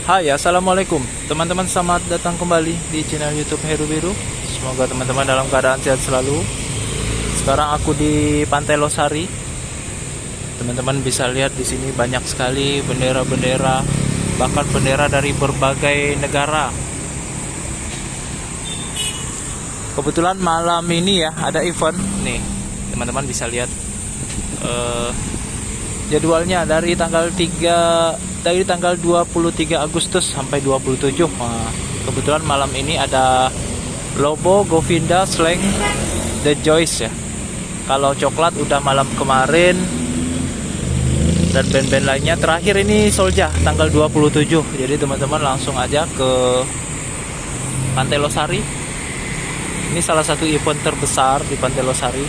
Hai, assalamualaikum teman-teman, selamat datang kembali di channel YouTube Heru Biru. Semoga teman-teman dalam keadaan sehat selalu. Sekarang aku di Pantai Losari. Teman-teman bisa lihat di sini banyak sekali bendera-bendera, bahkan bendera dari berbagai negara. Kebetulan malam ini ya ada event nih, teman-teman bisa lihat jadwalnya dari tanggal 23 Agustus sampai 27. Nah, kebetulan malam ini ada Lobo, Govinda, Slang, The Joyce ya. Kalau Coklat udah malam kemarin, dan band-band lainnya terakhir ini Solja tanggal 27. Jadi teman-teman langsung aja ke Pantai Losari. Ini salah satu event terbesar di Pantai Losari.